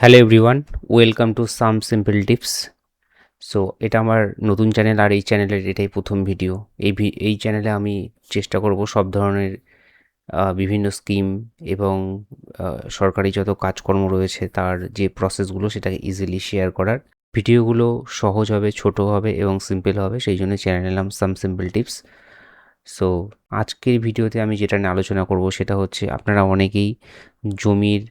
Hello everyone, welcome to some simple tips. So এটা আমার নতুন চ্যানেল, আর এই চ্যানেলের এটাই প্রথম ভিডিও। এই চ্যানেলে আমি চেষ্টা করব সব ধরনের বিভিন্ন স্কিম এবং সরকারি যত কাজকর্ম রয়েছে তার যে প্রসেসগুলো সেটাকে ইজিলি শেয়ার করার। ভিডিওগুলো সহজ হবে, ছোট হবে এবং সিম্পল হবে, সেই জন্য চ্যানেলের নাম সাম সিম্পল টিপস। সো আজকের ভিডিওতে আমি যেটা নিয়ে আলোচনা করব সেটা হচ্ছে, আপনারা অনেকেই জমির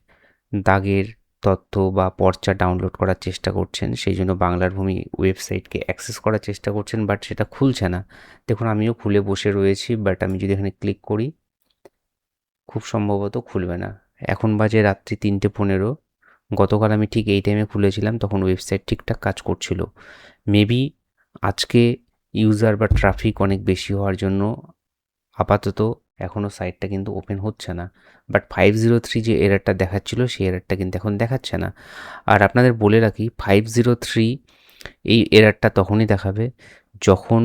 দাগের তথ্য বা পর্চা ডাউনলোড করার চেষ্টা করছেন, সেই জন্য বাংলার ভূমি ওয়েবসাইটকে অ্যাক্সেস করার চেষ্টা করছেন, বাট সেটা খুলছে না। দেখুন, আমিও খুলে বসে রয়েছি, বাট আমি যদি এখানে ক্লিক করি খুব সম্ভবত খুলবে না। এখন বাজে রাত্রি 3:15। গতকাল আমি ঠিক এই টাইমে খুলেছিলাম, তখন ওয়েবসাইট ঠিকঠাক কাজ করছিল। মেবি আজকে ইউজার বা ট্রাফিক অনেক বেশি হওয়ার জন্য আপাতত এখনও সাইটটা কিন্তু ওপেন হচ্ছে না। বাট 503 যে এরারটা দেখাচ্ছিল সেই এরারটা কিন্তু এখন দেখাচ্ছে না। আর আপনাদের বলে রাখি, 503 এই এরারটা তখনই দেখাবে যখন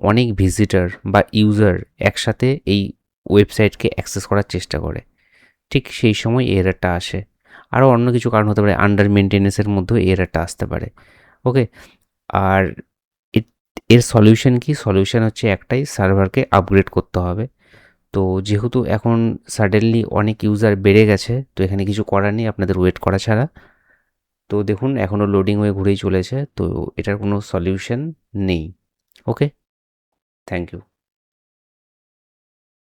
অনেক ভিজিটার বা ইউজার একসাথে এই ওয়েবসাইটকে অ্যাক্সেস করার চেষ্টা করে, ঠিক সেই সময় এই এরারটা আসে। আরও অন্য কিছু কারণ হতে পারে, আন্ডার মেনটেন্যান্সের মধ্যেও এই এরারটা আসতে পারে। ওকে। আর এর সলিউশন কি? সলিউশন হচ্ছে একটাই, সার্ভারকে আপগ্রেড করতে হবে। তো যেহেতু এখন সাডেনলি অনেক ইউজার বেড়ে গেছে, তো এখানে কিছু করার নেই আপনাদের ওয়েট করা ছাড়া। তো দেখুন, এখনও লোডিং হয়ে ঘুরেই চলেছে, তো এটার কোনো সলিউশন নেই। ওকে, থ্যাংক ইউ।